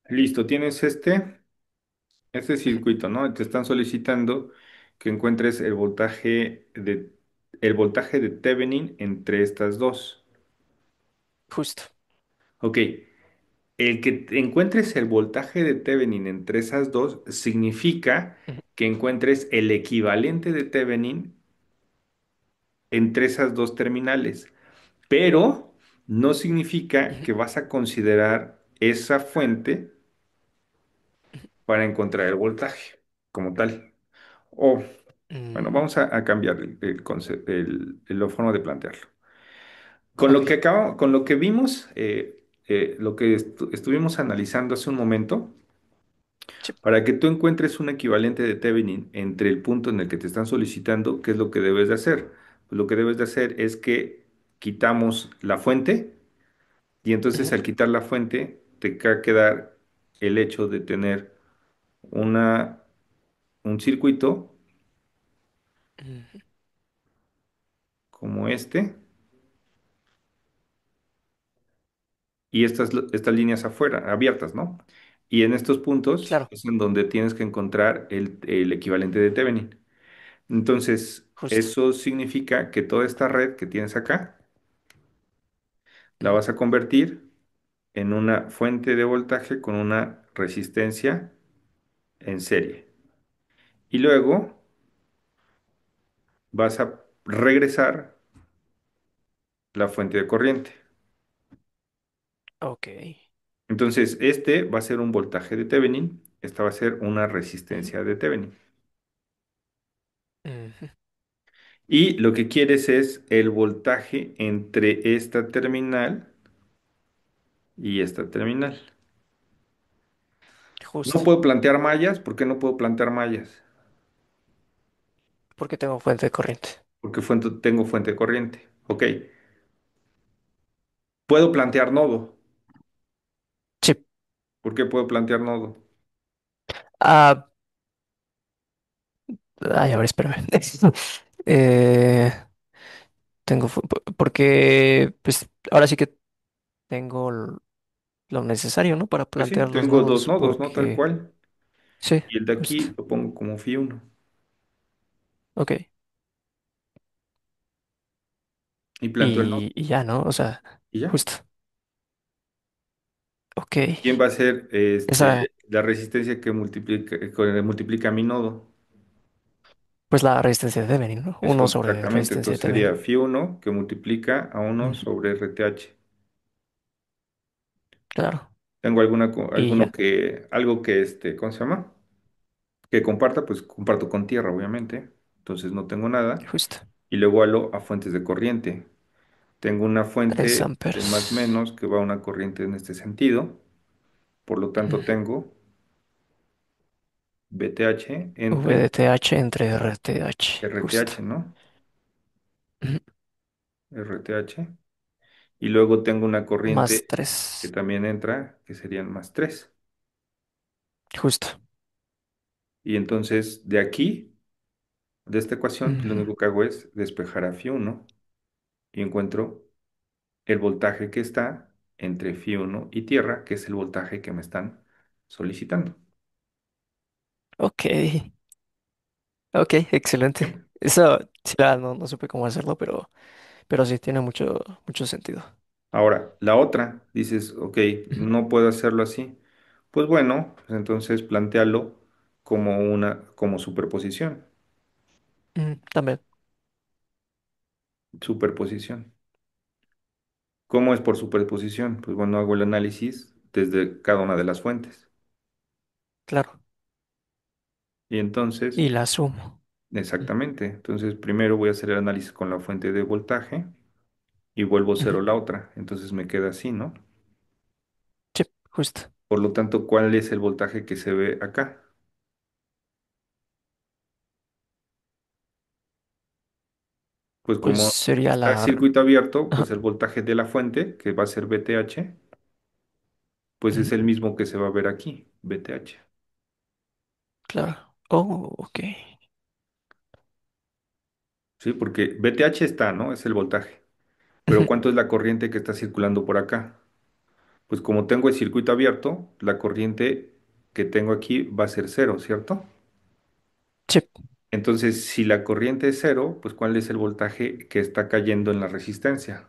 Listo, tienes este circuito, ¿no? Te están solicitando que encuentres el voltaje de Thevenin entre estas dos. Justo. Ok, el que encuentres el voltaje de Thevenin entre esas dos significa Ujú, que encuentres el equivalente de Thevenin entre esas dos terminales, pero no significa ujú, que vas a considerar esa fuente para encontrar el voltaje como tal. O, bueno, ujú. vamos a cambiar la forma de plantearlo. Con lo Ok. que con lo que vimos, lo que estuvimos analizando hace un momento, Sí. para que tú encuentres un equivalente de Thevenin entre el punto en el que te están solicitando, ¿qué es lo que debes de hacer? Pues lo que debes de hacer es que quitamos la fuente y entonces Ujú, al quitar la fuente te va a quedar el hecho de tener una, un circuito ujú. como este y estas líneas afuera, abiertas, ¿no? Y en estos puntos Claro. es en donde tienes que encontrar el equivalente de Thevenin. Entonces, Justo. eso significa que toda esta red que tienes acá la Ujú, vas a convertir en una fuente de voltaje con una resistencia en serie. Y luego vas a regresar la fuente de corriente. Ok. Entonces, este va a ser un voltaje de Thevenin, esta va a ser una Ujú, resistencia de Thevenin. ujú. Y lo que quieres es el voltaje entre esta terminal y esta terminal. No Justo. puedo plantear mallas. ¿Por qué no puedo plantear mallas? Porque tengo fuente de corriente. Porque tengo fuente de corriente. Ok. Puedo plantear nodo. Sí. ¿Por qué puedo plantear nodo? Ah, ay, a ver, espérame. Eh, porque, pues, ahora sí que tengo lo necesario, ¿no? Para Pues sí, plantear los tengo dos nodos, nodos, ¿no? Tal porque, cual. sí, Y el de justo. aquí lo pongo como Φ1. Ok. Y planteo el nodo. Y ya, ¿no? O sea, Y ya. justo. Ok. ¿Quién va a ser Esa, la resistencia que multiplica mi nodo? pues la resistencia de Thevenin, ¿no? Uno Eso, sobre exactamente. resistencia de Entonces sería Thevenin. Φ1 que multiplica a uno Ujú, sobre RTH. claro. Tengo Y ya, algo que ¿cómo se llama? Que comparta, pues comparto con tierra, obviamente. Entonces no tengo nada. justo. Y lo igualo a fuentes de corriente. Tengo una 3 fuente de amperes. más menos que va a una corriente en este sentido. Por lo tanto, Ujú. tengo VTH entre VDTH entre RTH, justo. RTH, ¿no? Ujú. RTH. Y luego tengo una Más corriente que 3, también entra, que serían más 3. justo. Y entonces, de aquí, de esta ecuación, lo Ujú. único que hago es despejar a Φ1 y encuentro el voltaje que está entre Φ1 y tierra, que es el voltaje que me están solicitando. Ok, ok, excelente. ¿Ok? Eso, sí, no supe cómo hacerlo, pero sí tiene mucho sentido. Ahora, la otra, dices, ok, Ujú. no puedo hacerlo así. Pues bueno, pues entonces plantéalo como superposición. También, Superposición. ¿Cómo es por superposición? Pues bueno, hago el análisis desde cada una de las fuentes. claro. Y entonces, Y la sumo. Ujú. exactamente. Entonces, primero voy a hacer el análisis con la fuente de voltaje y vuelvo Ujú. cero la otra. Entonces me queda así, ¿no? Sí, justo. Por lo tanto, ¿cuál es el voltaje que se ve acá? Pues Pues como sería está el circuito abierto, Ajá. pues el voltaje de la fuente, que va a ser VTH, pues es Ujú. el mismo que se va a ver aquí, VTH. Claro. Oh, ok. ¿Sí? Porque VTH está, ¿no? Es el voltaje. Pero Ujú. ¿cuánto es la corriente que está circulando por acá? Pues como tengo el circuito abierto, la corriente que tengo aquí va a ser cero, ¿cierto? Sí, Entonces, si la corriente es cero, pues ¿cuál es el voltaje que está cayendo en la resistencia?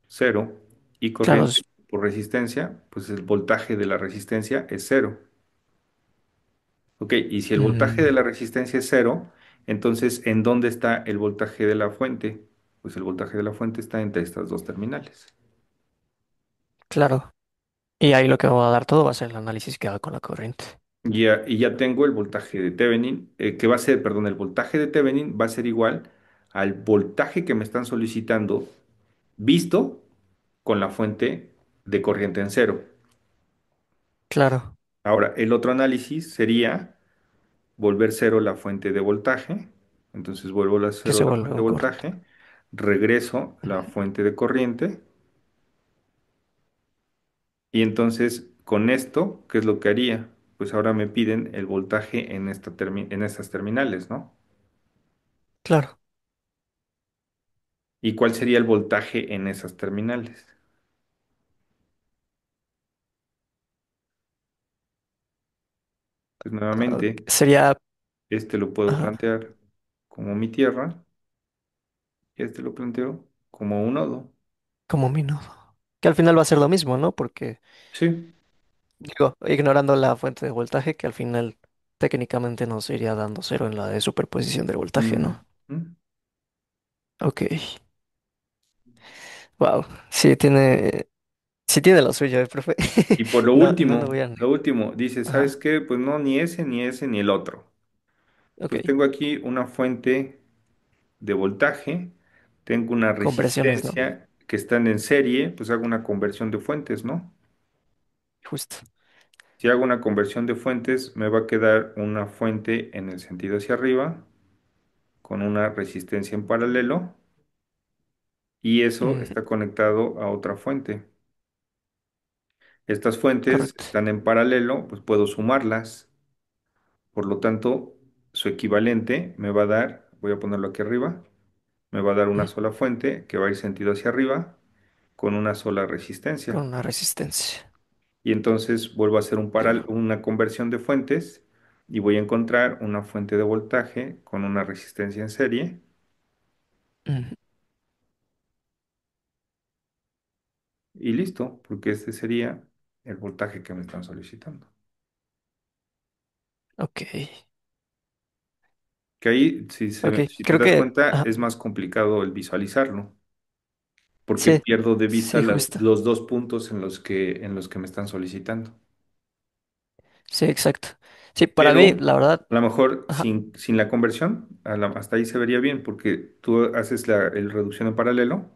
Cero. Y claro. corriente por resistencia, pues el voltaje de la resistencia es cero. Ok, y si el voltaje de Mm, la resistencia es cero, entonces ¿en dónde está el voltaje de la fuente? Pues el voltaje de la fuente está entre estas dos terminales. claro. Y ahí lo que me va a dar todo va a ser el análisis que haga con la corriente. Y ya tengo el voltaje de Thevenin, que va a ser, perdón, el voltaje de Thevenin va a ser igual al voltaje que me están solicitando visto con la fuente de corriente en cero. Claro, Ahora, el otro análisis sería volver cero la fuente de voltaje. Entonces vuelvo a que cero se la vuelve fuente de un corriente. voltaje, regreso la Ujú. fuente de corriente y entonces con esto, ¿qué es lo que haría? Pues ahora me piden el voltaje en en estas terminales, ¿no? Claro. ¿Y cuál sería el voltaje en esas terminales? Pues Ah, nuevamente, sería, este lo puedo ajá, plantear como mi tierra y este lo planteo como un nodo. como minudo. Que al final va a ser lo mismo, ¿no? Porque, Sí. digo, ignorando la fuente de voltaje, que al final técnicamente nos iría dando cero en la de superposición del voltaje, Mm, ¿no? mm. Ok. Wow. Sí tiene lo suyo, profe. Y por No, no lo voy a lo negar. último, dice, ¿sabes Ajá. qué? Pues no, ni ese, ni ese, ni el otro. Ok. Pues tengo aquí una fuente de voltaje, tengo una Conversiones, ¿no? resistencia que están en serie, pues hago una conversión de fuentes, ¿no? Justo. Si hago una conversión de fuentes, me va a quedar una fuente en el sentido hacia arriba, con una resistencia en paralelo, y eso Ujú. está conectado a otra fuente. Estas fuentes Correcto. están en paralelo, pues puedo sumarlas. Por lo tanto, su equivalente me va a dar, voy a ponerlo aquí arriba, me va a dar una Ujú. sola fuente que va a ir sentido hacia arriba con una sola Con resistencia. una resistencia. Y entonces vuelvo a hacer Claro. una conversión de fuentes y voy a encontrar una fuente de voltaje con una resistencia en serie Ujú. y listo, porque este sería el voltaje que me están solicitando. Ok. Que ahí, Ok. si te Creo das que. cuenta, Ajá. es más complicado el visualizarlo, porque Sí. pierdo de vista Sí, justo. los dos puntos en los que me están solicitando. Sí, exacto. Sí, para mí, Pero la verdad. a lo mejor Ajá. sin la conversión, hasta ahí se vería bien, porque tú haces el reducción en paralelo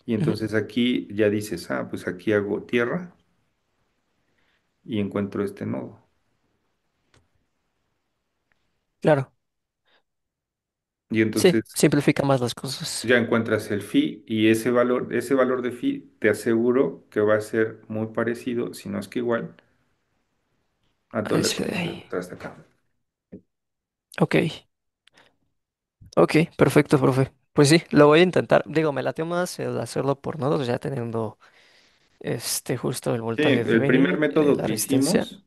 y Ujú. entonces aquí ya dices, ah, pues aquí hago tierra y encuentro este nodo. Claro. Y Sí, entonces simplifica más las cosas. ya encuentras el phi y ese valor de phi te aseguro que va a ser muy parecido, si no es que igual, a A toda la ese de corriente ahí. que encontraste acá. Ok. Ok, perfecto, profe. Pues sí, lo voy a intentar. Digo, me latió más el hacerlo por nodos, ya teniendo justo el Sí, voltaje de el primer Thevenin, método la que resistencia. hicimos,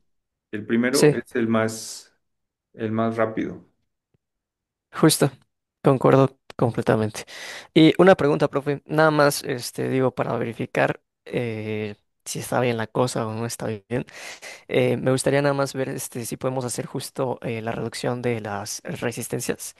el primero Sí, es el más rápido. justo. Concuerdo completamente. Y una pregunta, profe. Nada más, digo, para verificar si está bien la cosa o no está bien. Me gustaría nada más ver si podemos hacer justo la reducción de las resistencias.